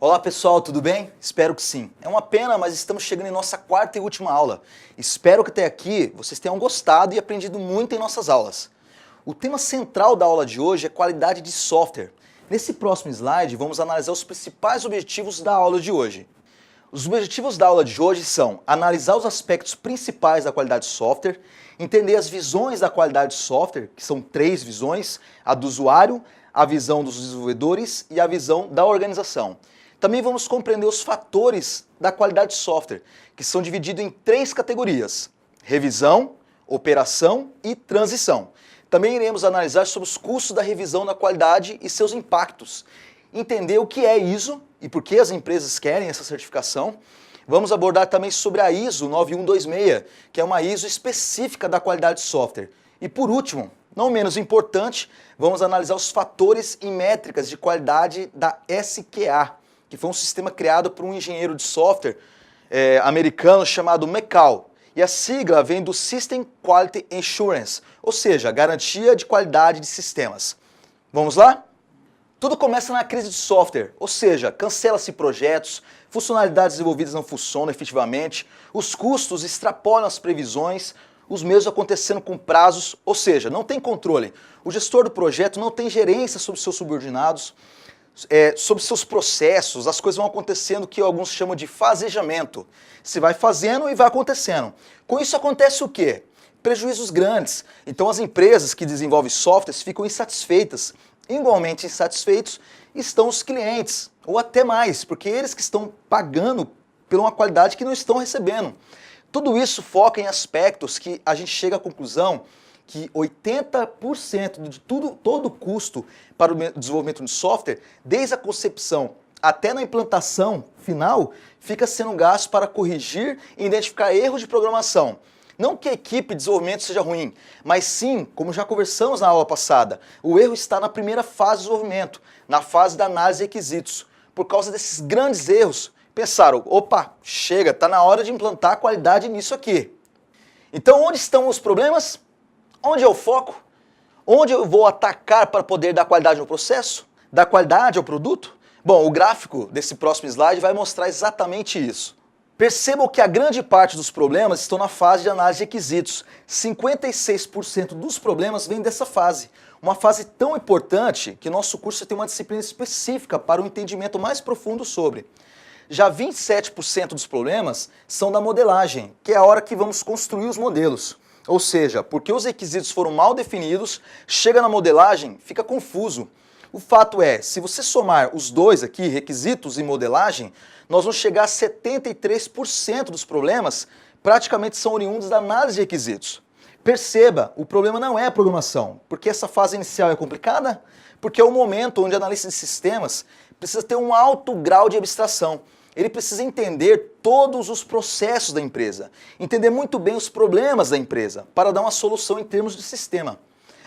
Olá pessoal, tudo bem? Espero que sim. É uma pena, mas estamos chegando em nossa quarta e última aula. Espero que até aqui vocês tenham gostado e aprendido muito em nossas aulas. O tema central da aula de hoje é qualidade de software. Nesse próximo slide, vamos analisar os principais objetivos da aula de hoje. Os objetivos da aula de hoje são analisar os aspectos principais da qualidade de software, entender as visões da qualidade de software, que são 3 visões, a do usuário, a visão dos desenvolvedores e a visão da organização. Também vamos compreender os fatores da qualidade de software, que são divididos em 3 categorias: revisão, operação e transição. Também iremos analisar sobre os custos da revisão da qualidade e seus impactos, entender o que é ISO e por que as empresas querem essa certificação. Vamos abordar também sobre a ISO 9126, que é uma ISO específica da qualidade de software. E por último, não menos importante, vamos analisar os fatores e métricas de qualidade da SQA, que foi um sistema criado por um engenheiro de software americano chamado McCall. E a sigla vem do System Quality Assurance, ou seja, garantia de qualidade de sistemas. Vamos lá? Tudo começa na crise de software, ou seja, cancela-se projetos, funcionalidades desenvolvidas não funcionam efetivamente, os custos extrapolam as previsões, os mesmos acontecendo com prazos, ou seja, não tem controle. O gestor do projeto não tem gerência sobre seus subordinados, sobre seus processos, as coisas vão acontecendo que alguns chamam de fasejamento. Se vai fazendo e vai acontecendo. Com isso acontece o quê? Prejuízos grandes. Então as empresas que desenvolvem softwares ficam insatisfeitas. Igualmente insatisfeitos estão os clientes, ou até mais, porque eles que estão pagando por uma qualidade que não estão recebendo. Tudo isso foca em aspectos que a gente chega à conclusão que 80% de todo o custo para o desenvolvimento de software, desde a concepção até na implantação final, fica sendo gasto para corrigir e identificar erros de programação. Não que a equipe de desenvolvimento seja ruim, mas sim, como já conversamos na aula passada, o erro está na primeira fase do desenvolvimento, na fase da análise de requisitos. Por causa desses grandes erros, pensaram, opa, chega, está na hora de implantar a qualidade nisso aqui. Então onde estão os problemas? Onde é o foco? Onde eu vou atacar para poder dar qualidade no processo? Dar qualidade ao produto? Bom, o gráfico desse próximo slide vai mostrar exatamente isso. Percebam que a grande parte dos problemas estão na fase de análise de requisitos. 56% dos problemas vêm dessa fase. Uma fase tão importante que nosso curso tem uma disciplina específica para um entendimento mais profundo sobre. Já 27% dos problemas são da modelagem, que é a hora que vamos construir os modelos. Ou seja, porque os requisitos foram mal definidos, chega na modelagem, fica confuso. O fato é, se você somar os dois aqui, requisitos e modelagem, nós vamos chegar a 73% dos problemas praticamente são oriundos da análise de requisitos. Perceba, o problema não é a programação, porque essa fase inicial é complicada, porque é o momento onde o analista de sistemas precisa ter um alto grau de abstração. Ele precisa entender todos os processos da empresa, entender muito bem os problemas da empresa, para dar uma solução em termos de sistema.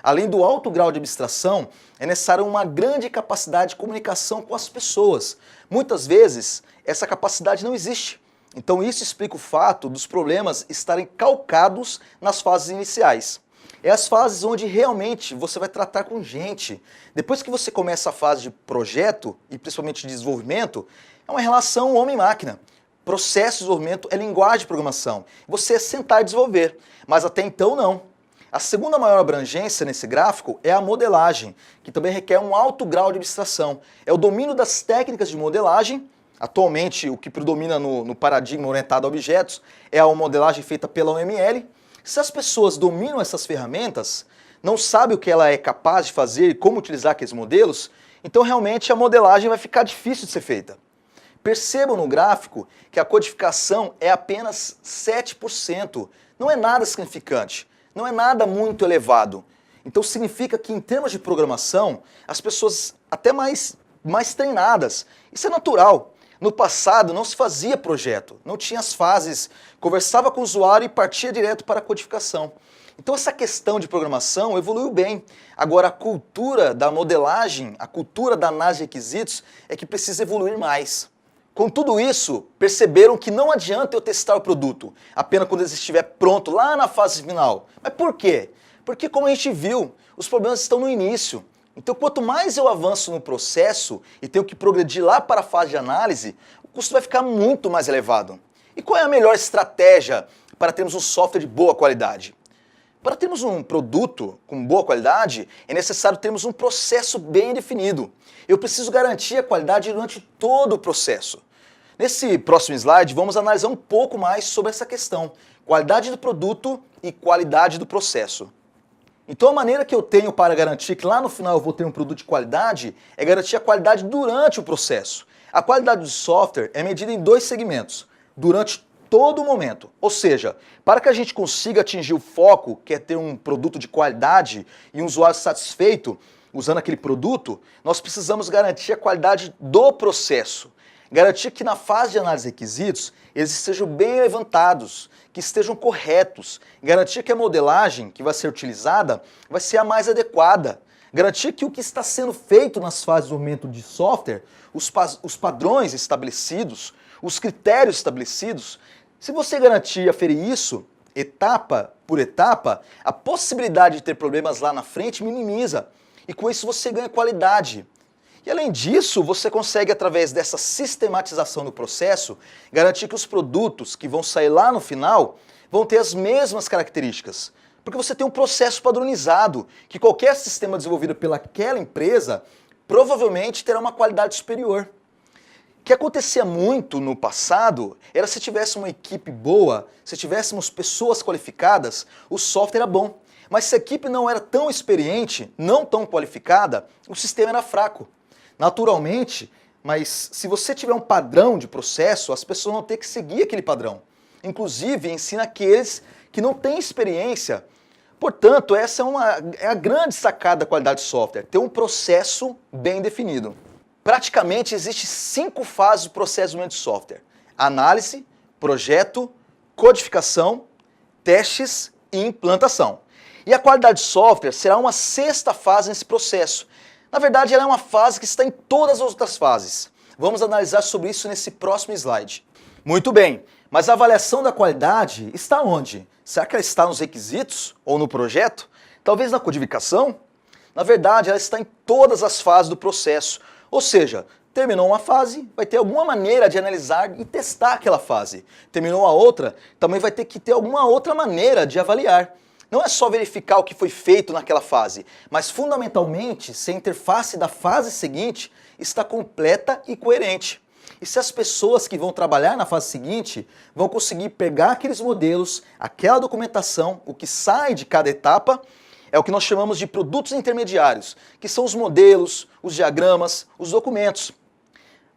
Além do alto grau de abstração, é necessária uma grande capacidade de comunicação com as pessoas. Muitas vezes, essa capacidade não existe. Então isso explica o fato dos problemas estarem calcados nas fases iniciais. É as fases onde realmente você vai tratar com gente. Depois que você começa a fase de projeto, e principalmente de desenvolvimento, é uma relação homem-máquina. Processo de desenvolvimento é linguagem de programação. Você é sentar e desenvolver, mas até então não. A segunda maior abrangência nesse gráfico é a modelagem, que também requer um alto grau de abstração. É o domínio das técnicas de modelagem. Atualmente, o que predomina no paradigma orientado a objetos é a modelagem feita pela UML. Se as pessoas dominam essas ferramentas, não sabem o que ela é capaz de fazer e como utilizar aqueles modelos, então realmente a modelagem vai ficar difícil de ser feita. Percebam no gráfico que a codificação é apenas 7%. Não é nada significante, não é nada muito elevado. Então significa que em termos de programação, as pessoas até mais treinadas, isso é natural. No passado não se fazia projeto, não tinha as fases, conversava com o usuário e partia direto para a codificação. Então essa questão de programação evoluiu bem. Agora a cultura da modelagem, a cultura da análise de requisitos é que precisa evoluir mais. Com tudo isso, perceberam que não adianta eu testar o produto apenas quando ele estiver pronto lá na fase final. Mas por quê? Porque como a gente viu, os problemas estão no início. Então, quanto mais eu avanço no processo e tenho que progredir lá para a fase de análise, o custo vai ficar muito mais elevado. E qual é a melhor estratégia para termos um software de boa qualidade? Para termos um produto com boa qualidade, é necessário termos um processo bem definido. Eu preciso garantir a qualidade durante todo o processo. Nesse próximo slide, vamos analisar um pouco mais sobre essa questão, qualidade do produto e qualidade do processo. Então a maneira que eu tenho para garantir que lá no final eu vou ter um produto de qualidade é garantir a qualidade durante o processo. A qualidade do software é medida em dois segmentos, durante todo o momento. Ou seja, para que a gente consiga atingir o foco, que é ter um produto de qualidade e um usuário satisfeito usando aquele produto, nós precisamos garantir a qualidade do processo. Garantir que na fase de análise de requisitos eles estejam bem levantados, que estejam corretos. Garantir que a modelagem que vai ser utilizada vai ser a mais adequada. Garantir que o que está sendo feito nas fases de desenvolvimento de software, os padrões estabelecidos, os critérios estabelecidos, se você garantir e aferir isso, etapa por etapa, a possibilidade de ter problemas lá na frente minimiza. E com isso você ganha qualidade. E além disso, você consegue, através dessa sistematização do processo, garantir que os produtos que vão sair lá no final vão ter as mesmas características. Porque você tem um processo padronizado, que qualquer sistema desenvolvido pelaquela empresa provavelmente terá uma qualidade superior. O que acontecia muito no passado era se tivesse uma equipe boa, se tivéssemos pessoas qualificadas, o software era bom. Mas se a equipe não era tão experiente, não tão qualificada, o sistema era fraco. Naturalmente, mas se você tiver um padrão de processo, as pessoas vão ter que seguir aquele padrão. Inclusive, ensina aqueles que não têm experiência. Portanto, essa é a grande sacada da qualidade de software, ter um processo bem definido. Praticamente, existem 5 fases do processo de desenvolvimento de software: análise, projeto, codificação, testes e implantação. E a qualidade de software será uma 6ª fase nesse processo. Na verdade, ela é uma fase que está em todas as outras fases. Vamos analisar sobre isso nesse próximo slide. Muito bem, mas a avaliação da qualidade está onde? Será que ela está nos requisitos ou no projeto? Talvez na codificação? Na verdade, ela está em todas as fases do processo. Ou seja, terminou uma fase, vai ter alguma maneira de analisar e testar aquela fase. Terminou a outra, também vai ter que ter alguma outra maneira de avaliar. Não é só verificar o que foi feito naquela fase, mas fundamentalmente se a interface da fase seguinte está completa e coerente. E se as pessoas que vão trabalhar na fase seguinte vão conseguir pegar aqueles modelos, aquela documentação, o que sai de cada etapa, é o que nós chamamos de produtos intermediários, que são os modelos, os diagramas, os documentos.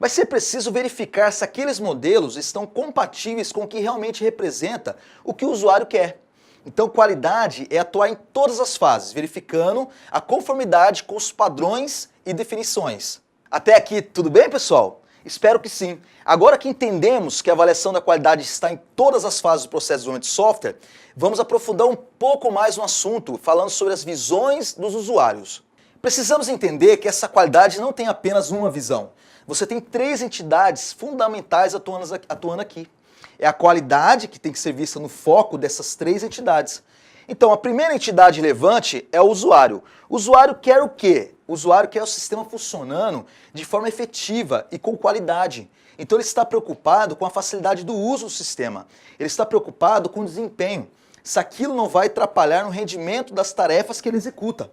Vai ser preciso verificar se aqueles modelos estão compatíveis com o que realmente representa o que o usuário quer. Então, qualidade é atuar em todas as fases, verificando a conformidade com os padrões e definições. Até aqui, tudo bem, pessoal? Espero que sim. Agora que entendemos que a avaliação da qualidade está em todas as fases do processo de desenvolvimento de software, vamos aprofundar um pouco mais no assunto, falando sobre as visões dos usuários. Precisamos entender que essa qualidade não tem apenas uma visão. Você tem 3 entidades fundamentais atuando aqui. É a qualidade que tem que ser vista no foco dessas 3 entidades. Então, a primeira entidade relevante é o usuário. O usuário quer o quê? O usuário quer o sistema funcionando de forma efetiva e com qualidade. Então, ele está preocupado com a facilidade do uso do sistema. Ele está preocupado com o desempenho, se aquilo não vai atrapalhar no rendimento das tarefas que ele executa.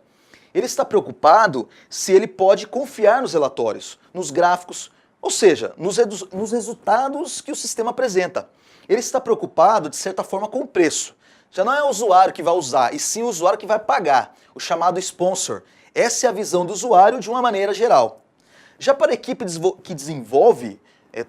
Ele está preocupado se ele pode confiar nos relatórios, nos gráficos, ou seja, nos resultados que o sistema apresenta. Ele está preocupado, de certa forma, com o preço. Já não é o usuário que vai usar, e sim o usuário que vai pagar, o chamado sponsor. Essa é a visão do usuário de uma maneira geral. Já para a equipe que desenvolve,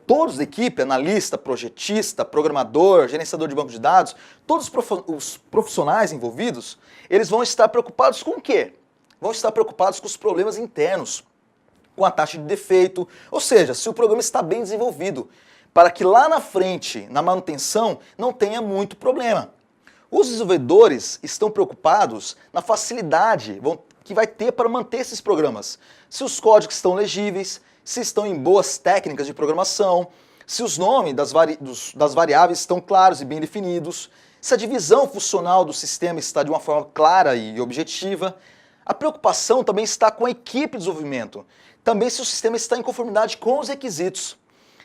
todos da equipe, analista, projetista, programador, gerenciador de banco de dados, todos os profissionais envolvidos, eles vão estar preocupados com o quê? Vão estar preocupados com os problemas internos, com a taxa de defeito, ou seja, se o programa está bem desenvolvido, para que lá na frente, na manutenção, não tenha muito problema. Os desenvolvedores estão preocupados na facilidade que vai ter para manter esses programas. Se os códigos estão legíveis, se estão em boas técnicas de programação, se os nomes das variáveis estão claros e bem definidos, se a divisão funcional do sistema está de uma forma clara e objetiva. A preocupação também está com a equipe de desenvolvimento, também se o sistema está em conformidade com os requisitos,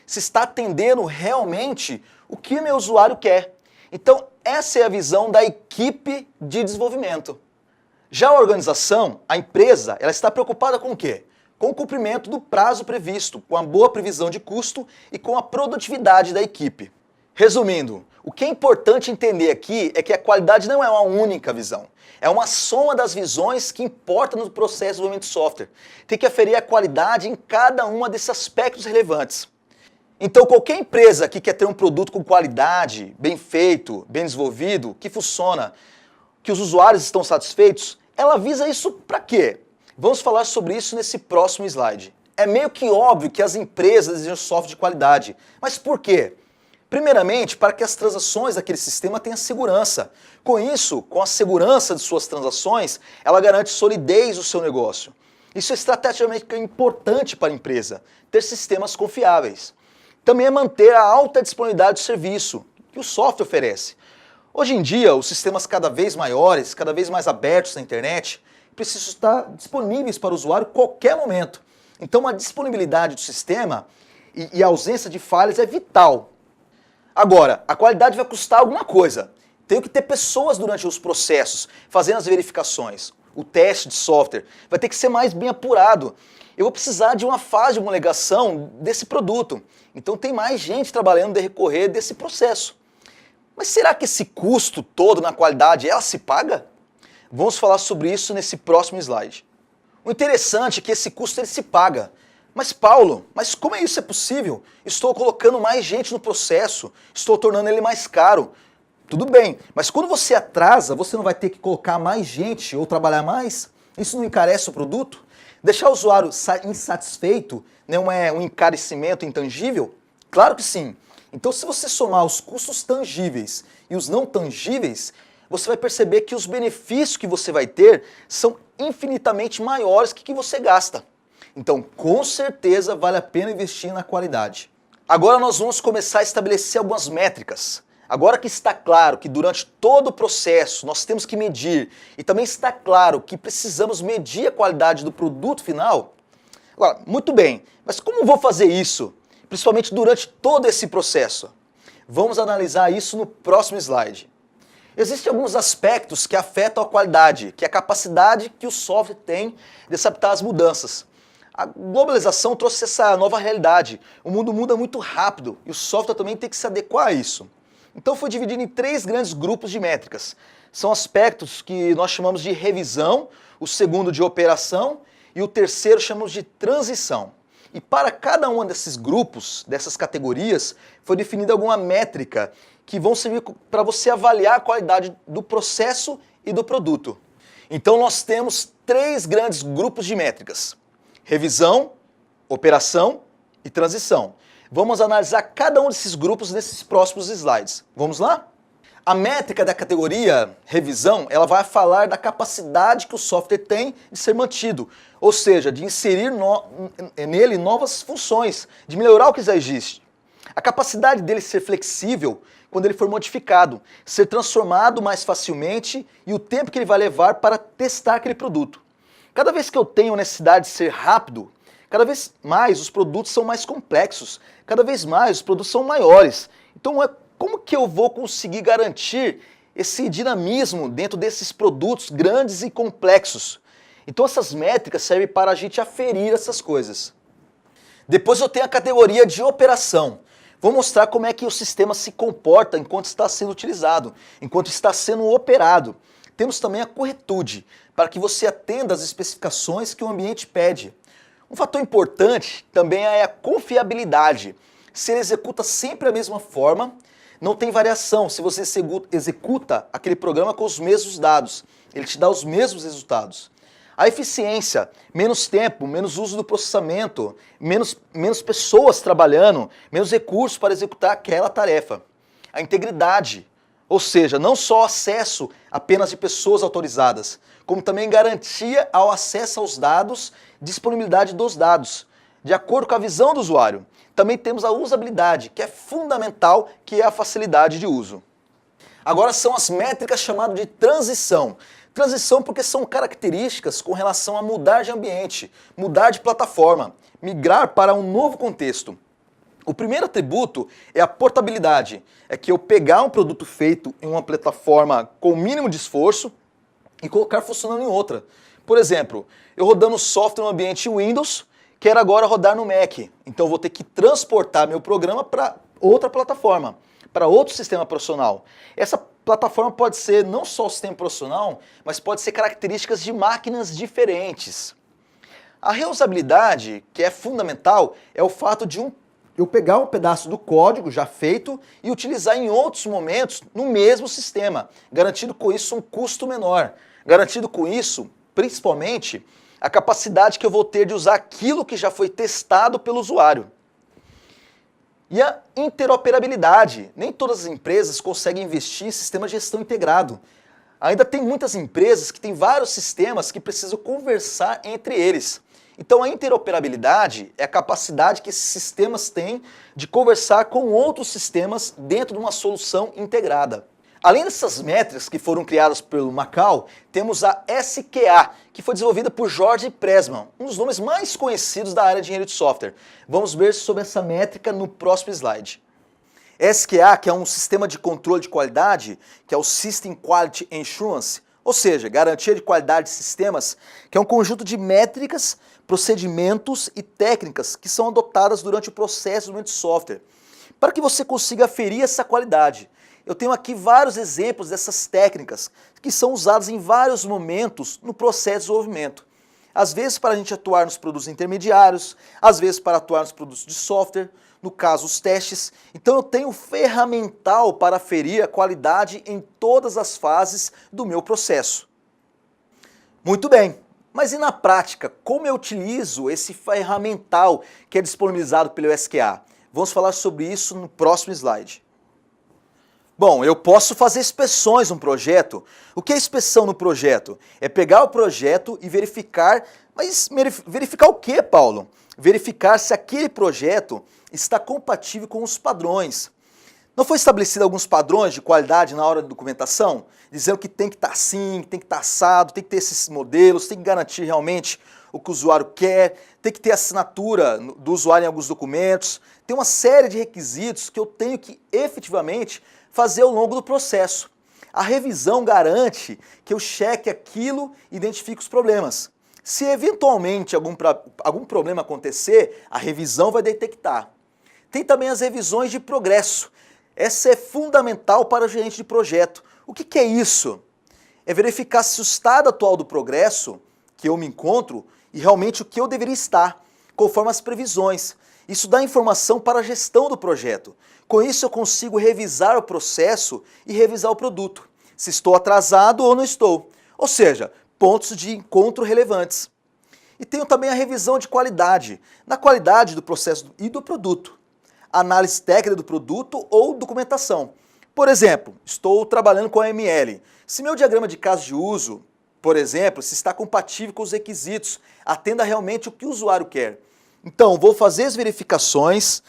se está atendendo realmente o que o meu usuário quer. Então, essa é a visão da equipe de desenvolvimento. Já a organização, a empresa, ela está preocupada com o quê? Com o cumprimento do prazo previsto, com a boa previsão de custo e com a produtividade da equipe. Resumindo, o que é importante entender aqui é que a qualidade não é uma única visão. É uma soma das visões que importa no processo de desenvolvimento de software. Tem que aferir a qualidade em cada um desses aspectos relevantes. Então, qualquer empresa que quer ter um produto com qualidade, bem feito, bem desenvolvido, que funciona, que os usuários estão satisfeitos, ela visa isso para quê? Vamos falar sobre isso nesse próximo slide. É meio que óbvio que as empresas desejam software de qualidade, mas por quê? Primeiramente, para que as transações daquele sistema tenham segurança. Com isso, com a segurança de suas transações, ela garante solidez do seu negócio. Isso é estrategicamente importante para a empresa, ter sistemas confiáveis. Também é manter a alta disponibilidade do serviço que o software oferece. Hoje em dia, os sistemas cada vez maiores, cada vez mais abertos na internet, precisam estar disponíveis para o usuário a qualquer momento. Então, a disponibilidade do sistema e a ausência de falhas é vital. Agora, a qualidade vai custar alguma coisa. Tem que ter pessoas durante os processos, fazendo as verificações. O teste de software vai ter que ser mais bem apurado. Eu vou precisar de uma fase de homologação desse produto. Então tem mais gente trabalhando no decorrer desse processo. Mas será que esse custo todo na qualidade, ela se paga? Vamos falar sobre isso nesse próximo slide. O interessante é que esse custo ele se paga. Mas Paulo, como isso é possível? Estou colocando mais gente no processo, estou tornando ele mais caro. Tudo bem, mas quando você atrasa, você não vai ter que colocar mais gente ou trabalhar mais? Isso não encarece o produto? Deixar o usuário insatisfeito não é um encarecimento intangível? Claro que sim. Então, se você somar os custos tangíveis e os não tangíveis, você vai perceber que os benefícios que você vai ter são infinitamente maiores que o que você gasta. Então, com certeza, vale a pena investir na qualidade. Agora nós vamos começar a estabelecer algumas métricas. Agora que está claro que durante todo o processo nós temos que medir e também está claro que precisamos medir a qualidade do produto final, agora, muito bem, mas como vou fazer isso? Principalmente durante todo esse processo. Vamos analisar isso no próximo slide. Existem alguns aspectos que afetam a qualidade, que é a capacidade que o software tem de se adaptar às mudanças. A globalização trouxe essa nova realidade. O mundo muda muito rápido e o software também tem que se adequar a isso. Então foi dividido em 3 grandes grupos de métricas. São aspectos que nós chamamos de revisão, o segundo de operação e o terceiro chamamos de transição. E para cada um desses grupos, dessas categorias, foi definida alguma métrica que vão servir para você avaliar a qualidade do processo e do produto. Então nós temos 3 grandes grupos de métricas: revisão, operação e transição. Vamos analisar cada um desses grupos nesses próximos slides. Vamos lá? A métrica da categoria revisão, ela vai falar da capacidade que o software tem de ser mantido, ou seja, de inserir nele novas funções, de melhorar o que já existe. A capacidade dele ser flexível quando ele for modificado, ser transformado mais facilmente e o tempo que ele vai levar para testar aquele produto. Cada vez que eu tenho necessidade de ser rápido, cada vez mais os produtos são mais complexos, cada vez mais os produtos são maiores. Então, como que eu vou conseguir garantir esse dinamismo dentro desses produtos grandes e complexos? Então, essas métricas servem para a gente aferir essas coisas. Depois eu tenho a categoria de operação. Vou mostrar como é que o sistema se comporta enquanto está sendo utilizado, enquanto está sendo operado. Temos também a corretude, para que você atenda às especificações que o ambiente pede. Um fator importante também é a confiabilidade. Se ele executa sempre a mesma forma, não tem variação se você executa aquele programa com os mesmos dados. Ele te dá os mesmos resultados. A eficiência, menos tempo, menos uso do processamento, menos pessoas trabalhando, menos recursos para executar aquela tarefa. A integridade, ou seja, não só acesso apenas de pessoas autorizadas, como também garantia ao acesso aos dados, disponibilidade dos dados, de acordo com a visão do usuário. Também temos a usabilidade, que é fundamental, que é a facilidade de uso. Agora são as métricas chamadas de transição. Transição porque são características com relação a mudar de ambiente, mudar de plataforma, migrar para um novo contexto. O primeiro atributo é a portabilidade, é que eu pegar um produto feito em uma plataforma com o mínimo de esforço e colocar funcionando em outra. Por exemplo, eu rodando software no ambiente Windows, quero agora rodar no Mac, então eu vou ter que transportar meu programa para outra plataforma, para outro sistema profissional. Essa plataforma pode ser não só o sistema profissional, mas pode ser características de máquinas diferentes. A reusabilidade, que é fundamental, é o fato de eu pegar um pedaço do código já feito e utilizar em outros momentos no mesmo sistema, garantindo com isso um custo menor, garantindo com isso, principalmente, a capacidade que eu vou ter de usar aquilo que já foi testado pelo usuário. E a interoperabilidade. Nem todas as empresas conseguem investir em sistema de gestão integrado. Ainda tem muitas empresas que têm vários sistemas que precisam conversar entre eles. Então a interoperabilidade é a capacidade que esses sistemas têm de conversar com outros sistemas dentro de uma solução integrada. Além dessas métricas que foram criadas pelo Macau, temos a SQA, que foi desenvolvida por George Pressman, um dos nomes mais conhecidos da área de engenharia de software. Vamos ver sobre essa métrica no próximo slide. SQA, que é um sistema de controle de qualidade, que é o System Quality Assurance, ou seja, garantia de qualidade de sistemas, que é um conjunto de métricas, procedimentos e técnicas que são adotadas durante o processo de desenvolvimento de software, para que você consiga aferir essa qualidade. Eu tenho aqui vários exemplos dessas técnicas que são usadas em vários momentos no processo de desenvolvimento. Às vezes para a gente atuar nos produtos intermediários, às vezes para atuar nos produtos de software, no caso os testes. Então eu tenho ferramental para aferir a qualidade em todas as fases do meu processo. Muito bem, mas e na prática, como eu utilizo esse ferramental que é disponibilizado pelo SQA? Vamos falar sobre isso no próximo slide. Bom, eu posso fazer inspeções no projeto. O que é inspeção no projeto? É pegar o projeto e verificar, mas verificar o que, Paulo? Verificar se aquele projeto está compatível com os padrões. Não foi estabelecido alguns padrões de qualidade na hora da documentação? Dizendo que tem que estar assim, tem que estar assado, tem que ter esses modelos, tem que garantir realmente o que o usuário quer, tem que ter assinatura do usuário em alguns documentos. Tem uma série de requisitos que eu tenho que efetivamente fazer ao longo do processo. A revisão garante que eu cheque aquilo e identifique os problemas. Se eventualmente algum problema acontecer, a revisão vai detectar. Tem também as revisões de progresso. Essa é fundamental para o gerente de projeto. O que é isso? É verificar se o estado atual do progresso que eu me encontro e realmente o que eu deveria estar, conforme as previsões. Isso dá informação para a gestão do projeto. Com isso eu consigo revisar o processo e revisar o produto, se estou atrasado ou não estou. Ou seja, pontos de encontro relevantes. E tenho também a revisão de qualidade, na qualidade do processo e do produto. Análise técnica do produto ou documentação. Por exemplo, estou trabalhando com a ML. Se meu diagrama de caso de uso, por exemplo, se está compatível com os requisitos, atenda realmente o que o usuário quer. Então, vou fazer as verificações,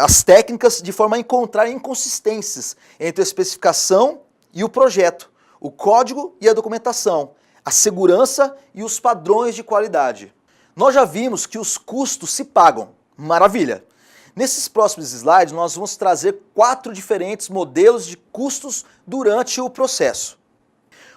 as técnicas, de forma a encontrar inconsistências entre a especificação e o projeto, o código e a documentação, a segurança e os padrões de qualidade. Nós já vimos que os custos se pagam. Maravilha! Nesses próximos slides, nós vamos trazer 4 diferentes modelos de custos durante o processo.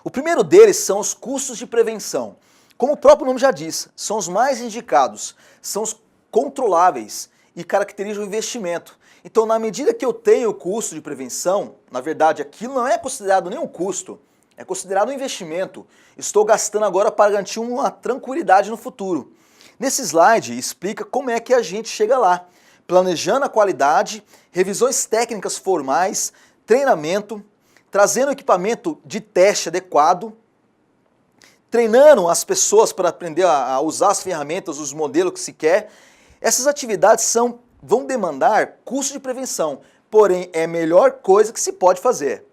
O primeiro deles são os custos de prevenção. Como o próprio nome já diz, são os mais indicados, são os controláveis e caracterizam o investimento. Então, na medida que eu tenho o custo de prevenção, na verdade, aquilo não é considerado nem um custo, é considerado um investimento. Estou gastando agora para garantir uma tranquilidade no futuro. Nesse slide, explica como é que a gente chega lá, planejando a qualidade, revisões técnicas formais, treinamento, trazendo equipamento de teste adequado, treinando as pessoas para aprender a usar as ferramentas, os modelos que se quer. Essas atividades vão demandar custo de prevenção, porém é a melhor coisa que se pode fazer.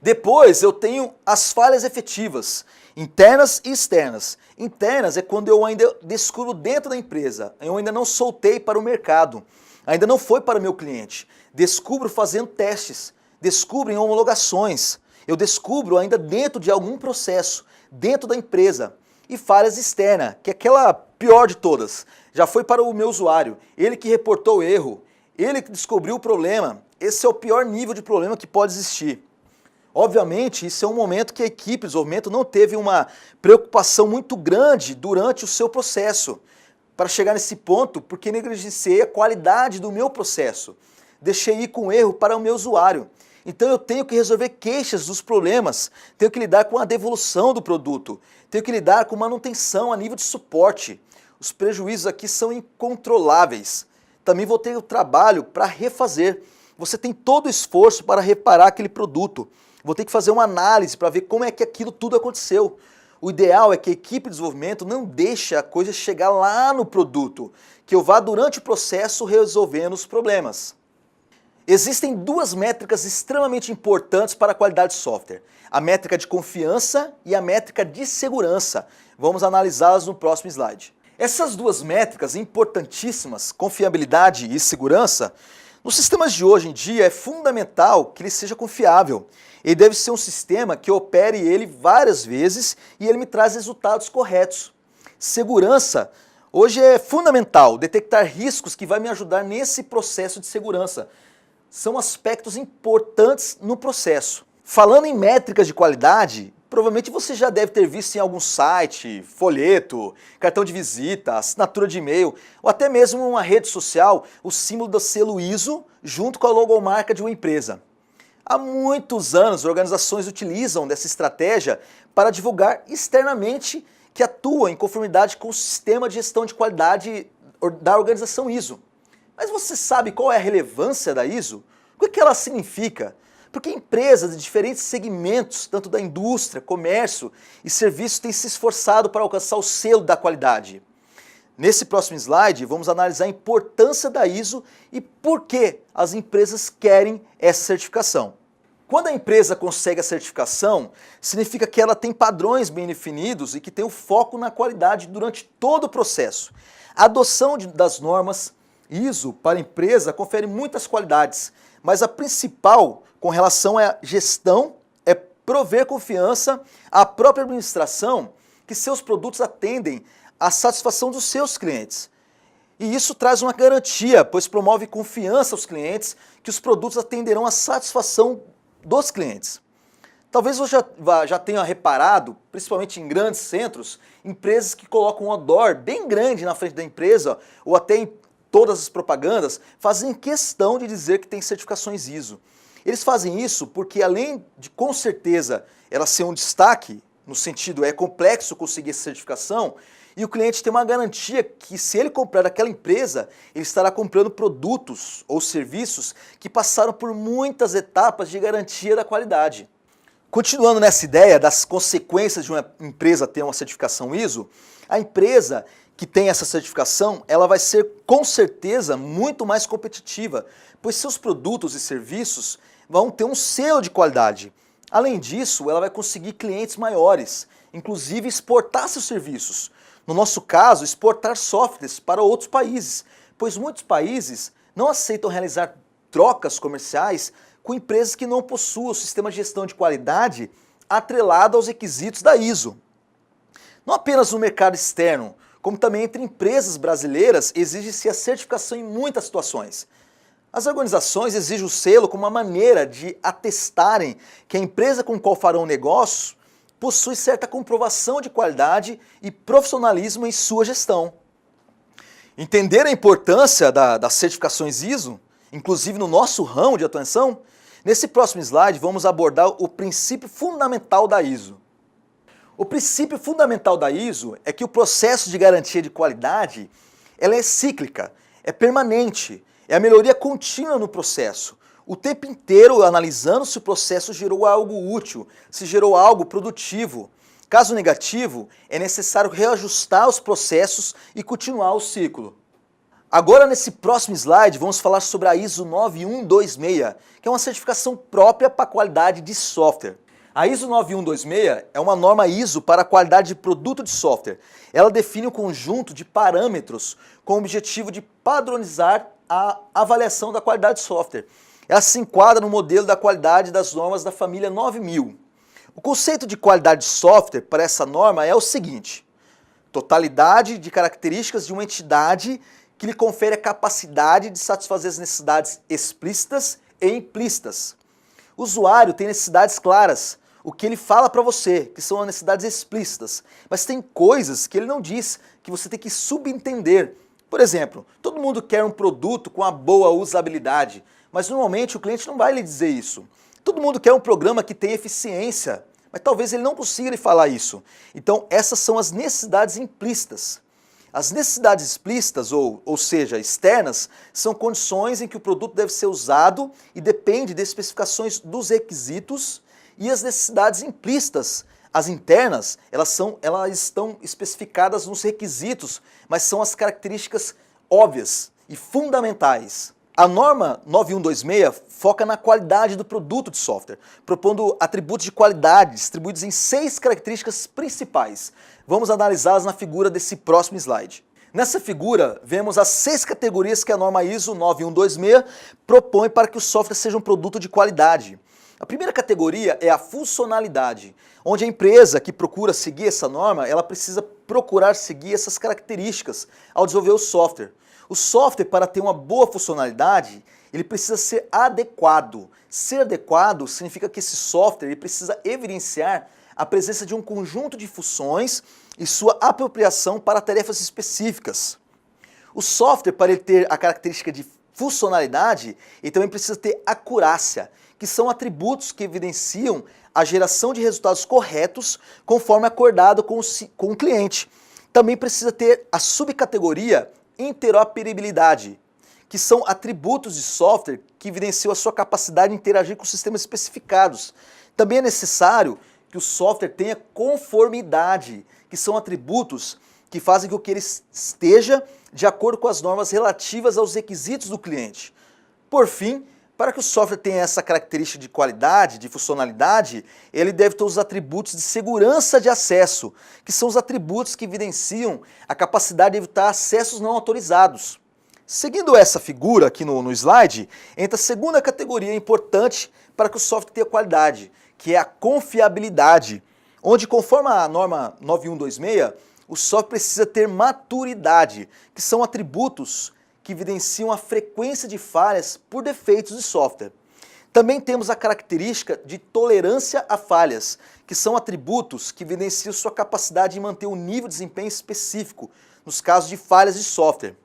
Depois eu tenho as falhas efetivas, internas e externas. Internas é quando eu ainda descubro dentro da empresa, eu ainda não soltei para o mercado, ainda não foi para o meu cliente. Descubro fazendo testes, descubro em homologações. eu descubro ainda dentro de algum processo, dentro da empresa. E falhas externas, que é aquela pior de todas. Já foi para o meu usuário, ele que reportou o erro, ele que descobriu o problema. Esse é o pior nível de problema que pode existir. Obviamente, isso é um momento que a equipe de desenvolvimento não teve uma preocupação muito grande durante o seu processo. Para chegar nesse ponto, porque negligenciei a qualidade do meu processo. Deixei ir com erro para o meu usuário. Então eu tenho que resolver queixas dos problemas, tenho que lidar com a devolução do produto, tenho que lidar com manutenção a nível de suporte. Os prejuízos aqui são incontroláveis. Também vou ter o trabalho para refazer. Você tem todo o esforço para reparar aquele produto. Vou ter que fazer uma análise para ver como é que aquilo tudo aconteceu. O ideal é que a equipe de desenvolvimento não deixe a coisa chegar lá no produto, que eu vá durante o processo resolvendo os problemas. Existem duas métricas extremamente importantes para a qualidade de software. A métrica de confiança e a métrica de segurança. Vamos analisá-las no próximo slide. Essas duas métricas importantíssimas, confiabilidade e segurança, nos sistemas de hoje em dia é fundamental que ele seja confiável. Ele deve ser um sistema que opere ele várias vezes e ele me traz resultados corretos. Segurança, hoje é fundamental detectar riscos que vai me ajudar nesse processo de segurança. São aspectos importantes no processo. Falando em métricas de qualidade, provavelmente você já deve ter visto em algum site, folheto, cartão de visita, assinatura de e-mail, ou até mesmo uma rede social, o símbolo do selo ISO junto com a logomarca de uma empresa. Há muitos anos, organizações utilizam dessa estratégia para divulgar externamente que atuam em conformidade com o sistema de gestão de qualidade da organização ISO. Mas você sabe qual é a relevância da ISO? O que ela significa? Porque empresas de diferentes segmentos, tanto da indústria, comércio e serviços, têm se esforçado para alcançar o selo da qualidade. Nesse próximo slide, vamos analisar a importância da ISO e por que as empresas querem essa certificação. Quando a empresa consegue a certificação, significa que ela tem padrões bem definidos e que tem o foco na qualidade durante todo o processo. A adoção das normas ISO para a empresa confere muitas qualidades, mas a principal com relação à gestão é prover confiança à própria administração que seus produtos atendem à satisfação dos seus clientes. E isso traz uma garantia, pois promove confiança aos clientes que os produtos atenderão à satisfação dos clientes. Talvez você já tenha reparado, principalmente em grandes centros, empresas que colocam um outdoor bem grande na frente da empresa, ou até em todas as propagandas, fazem questão de dizer que tem certificações ISO. Eles fazem isso porque, além de, com certeza, ela ser um destaque, no sentido é complexo conseguir essa certificação, e o cliente tem uma garantia que, se ele comprar daquela empresa, ele estará comprando produtos ou serviços que passaram por muitas etapas de garantia da qualidade. Continuando nessa ideia das consequências de uma empresa ter uma certificação ISO, a empresa que tem essa certificação, ela vai ser com certeza muito mais competitiva, pois seus produtos e serviços vão ter um selo de qualidade. Além disso, ela vai conseguir clientes maiores, inclusive exportar seus serviços. No nosso caso, exportar softwares para outros países, pois muitos países não aceitam realizar trocas comerciais com empresas que não possuam o sistema de gestão de qualidade atrelado aos requisitos da ISO. Não apenas no mercado externo, como também entre empresas brasileiras, exige-se a certificação em muitas situações. As organizações exigem o selo como uma maneira de atestarem que a empresa com qual farão negócio possui certa comprovação de qualidade e profissionalismo em sua gestão. Entender a importância das certificações ISO, inclusive no nosso ramo de atuação, nesse próximo slide vamos abordar o princípio fundamental da ISO. O princípio fundamental da ISO é que o processo de garantia de qualidade ela é cíclica, é permanente, é a melhoria contínua no processo. O tempo inteiro analisando se o processo gerou algo útil, se gerou algo produtivo. Caso negativo, é necessário reajustar os processos e continuar o ciclo. Agora, nesse próximo slide, vamos falar sobre a ISO 9126, que é uma certificação própria para a qualidade de software. A ISO 9126 é uma norma ISO para a qualidade de produto de software. Ela define um conjunto de parâmetros com o objetivo de padronizar a avaliação da qualidade de software. ela se enquadra no modelo da qualidade das normas da família 9000. O conceito de qualidade de software para essa norma é o seguinte: totalidade de características de uma entidade que lhe confere a capacidade de satisfazer as necessidades explícitas e implícitas. O usuário tem necessidades claras, o que ele fala para você, que são as necessidades explícitas, mas tem coisas que ele não diz, que você tem que subentender. Por exemplo, todo mundo quer um produto com uma boa usabilidade, mas normalmente o cliente não vai lhe dizer isso. Todo mundo quer um programa que tenha eficiência, mas talvez ele não consiga lhe falar isso. Então essas são as necessidades implícitas. As necessidades explícitas, ou seja, externas, são condições em que o produto deve ser usado e depende das especificações dos requisitos, e as necessidades implícitas, as internas, elas estão especificadas nos requisitos, mas são as características óbvias e fundamentais. A norma 9126 foca na qualidade do produto de software, propondo atributos de qualidade distribuídos em 6 características principais. Vamos analisá-las na figura desse próximo slide. Nessa figura, vemos as 6 categorias que a norma ISO 9126 propõe para que o software seja um produto de qualidade. A primeira categoria é a funcionalidade, onde a empresa que procura seguir essa norma, ela precisa procurar seguir essas características ao desenvolver o software. O software, para ter uma boa funcionalidade, ele precisa ser adequado. Ser adequado significa que esse software ele precisa evidenciar a presença de um conjunto de funções e sua apropriação para tarefas específicas. O software, para ele ter a característica de funcionalidade, ele também precisa ter acurácia, que são atributos que evidenciam a geração de resultados corretos conforme acordado com o cliente. Também precisa ter a subcategoria interoperabilidade, que são atributos de software que evidenciam a sua capacidade de interagir com sistemas especificados. Também é necessário que o software tenha conformidade, que são atributos que fazem com que ele esteja de acordo com as normas relativas aos requisitos do cliente. Por fim, para que o software tenha essa característica de qualidade, de funcionalidade, ele deve ter os atributos de segurança de acesso, que são os atributos que evidenciam a capacidade de evitar acessos não autorizados. Seguindo essa figura aqui no slide, entra a segunda categoria importante para que o software tenha qualidade, que é a confiabilidade, onde, conforme a norma 9126, o software precisa ter maturidade, que são atributos que evidenciam a frequência de falhas por defeitos de software. Também temos a característica de tolerância a falhas, que são atributos que evidenciam sua capacidade de manter um nível de desempenho específico nos casos de falhas de software.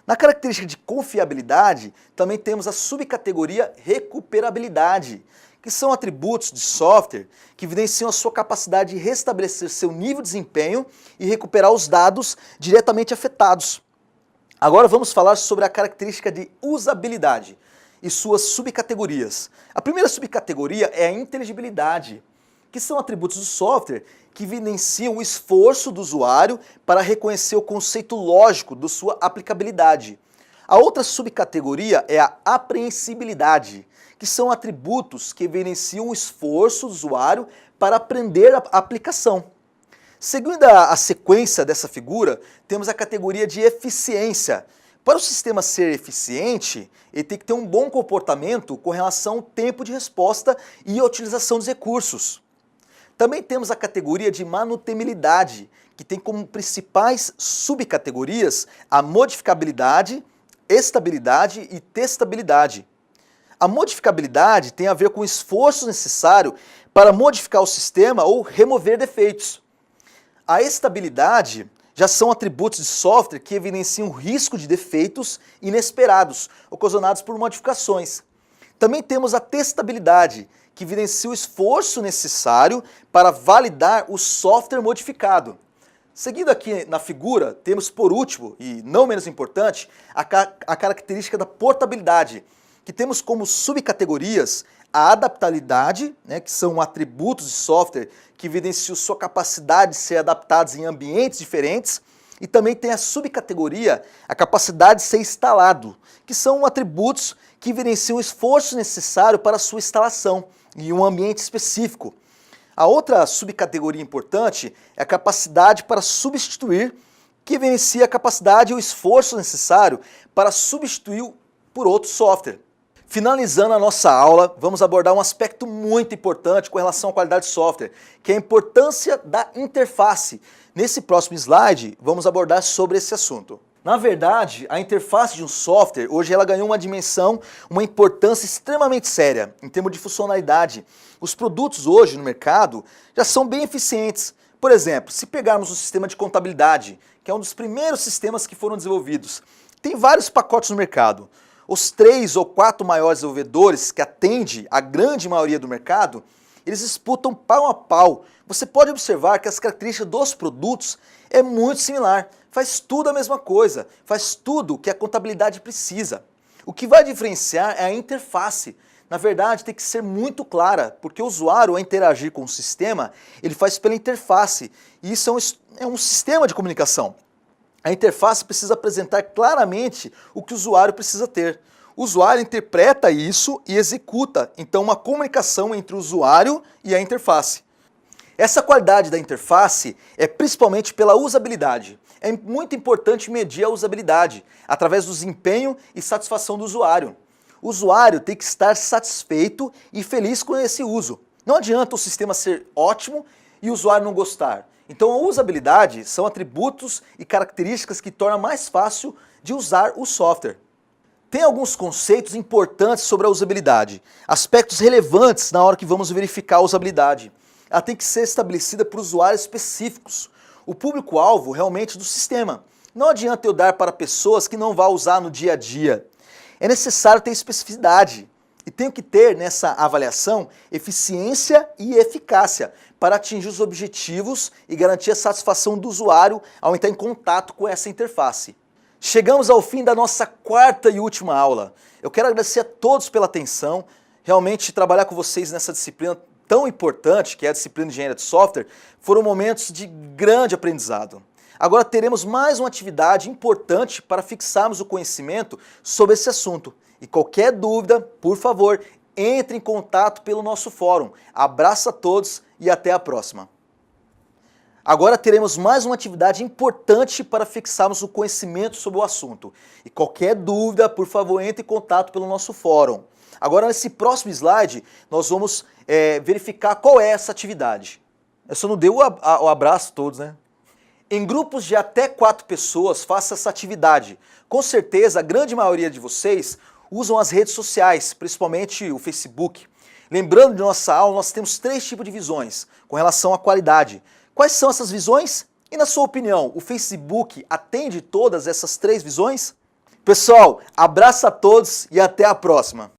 Na característica de confiabilidade, também temos a subcategoria recuperabilidade, que são atributos de software que evidenciam a sua capacidade de restabelecer seu nível de desempenho e recuperar os dados diretamente afetados. Agora vamos falar sobre a característica de usabilidade e suas subcategorias. A primeira subcategoria é a inteligibilidade, que são atributos do software que evidenciam o esforço do usuário para reconhecer o conceito lógico da sua aplicabilidade. A outra subcategoria é a apreensibilidade, que são atributos que evidenciam o esforço do usuário para aprender a aplicação. Seguindo a sequência dessa figura, temos a categoria de eficiência. Para o sistema ser eficiente, ele tem que ter um bom comportamento com relação ao tempo de resposta e a utilização dos recursos. Também temos a categoria de manutenibilidade, que tem como principais subcategorias a modificabilidade, estabilidade e testabilidade. A modificabilidade tem a ver com o esforço necessário para modificar o sistema ou remover defeitos. A estabilidade já são atributos de software que evidenciam o risco de defeitos inesperados, ocasionados por modificações. Também temos a testabilidade, que evidencia o esforço necessário para validar o software modificado. Seguindo aqui na figura, temos por último, e não menos importante, a característica da portabilidade, que temos como subcategorias a adaptabilidade, que são atributos de software que evidenciam sua capacidade de ser adaptados em ambientes diferentes, e também tem a subcategoria, a capacidade de ser instalado, que são atributos que evidenciam o esforço necessário para a sua instalação em um ambiente específico. A outra subcategoria importante é a capacidade para substituir, que evidencia a capacidade e o esforço necessário para substituir por outro software. Finalizando a nossa aula, vamos abordar um aspecto muito importante com relação à qualidade de software, que é a importância da interface. Nesse próximo slide, vamos abordar sobre esse assunto. Na verdade, a interface de um software, hoje ela ganhou uma dimensão, uma importância extremamente séria em termos de funcionalidade. Os produtos hoje no mercado já são bem eficientes. Por exemplo, se pegarmos o sistema de contabilidade, que é um dos primeiros sistemas que foram desenvolvidos, tem vários pacotes no mercado. Os 3 ou 4 maiores desenvolvedores que atendem a grande maioria do mercado, eles disputam pau a pau. Você pode observar que as características dos produtos é muito similar, faz tudo a mesma coisa, faz tudo o que a contabilidade precisa. O que vai diferenciar é a interface. Na verdade, tem que ser muito clara, porque o usuário, ao interagir com o sistema, ele faz pela interface, e isso é um sistema de comunicação. A interface precisa apresentar claramente o que o usuário precisa ter. O usuário interpreta isso e executa, então, uma comunicação entre o usuário e a interface. Essa qualidade da interface é principalmente pela usabilidade. É muito importante medir a usabilidade, através do desempenho e satisfação do usuário. O usuário tem que estar satisfeito e feliz com esse uso. Não adianta o sistema ser ótimo e o usuário não gostar. Então a usabilidade são atributos e características que tornam mais fácil de usar o software. Tem alguns conceitos importantes sobre a usabilidade, aspectos relevantes na hora que vamos verificar a usabilidade. Ela tem que ser estabelecida por usuários específicos, o público-alvo realmente do sistema. Não adianta eu dar para pessoas que não vão usar no dia a dia. É necessário ter especificidade. E tenho que ter nessa avaliação eficiência e eficácia para atingir os objetivos e garantir a satisfação do usuário ao entrar em contato com essa interface. Chegamos ao fim da nossa quarta e última aula. Eu quero agradecer a todos pela atenção. Realmente trabalhar com vocês nessa disciplina tão importante, que é a disciplina de engenharia de software, foram momentos de grande aprendizado. Agora teremos mais uma atividade importante para fixarmos o conhecimento sobre esse assunto. E qualquer dúvida, por favor, entre em contato pelo nosso fórum. Abraço a todos e até a próxima. Agora teremos mais uma atividade importante para fixarmos o conhecimento sobre o assunto. E qualquer dúvida, por favor, entre em contato pelo nosso fórum. Agora, nesse próximo slide, nós vamos verificar qual é essa atividade. Eu só não dei o abraço a todos, né? Em grupos de até 4 pessoas, faça essa atividade. Com certeza, a grande maioria de vocês usam as redes sociais, principalmente o Facebook. Lembrando de nossa aula, nós temos 3 tipos de visões com relação à qualidade. Quais são essas visões? E na sua opinião, o Facebook atende todas essas 3 visões? Pessoal, abraço a todos e até a próxima!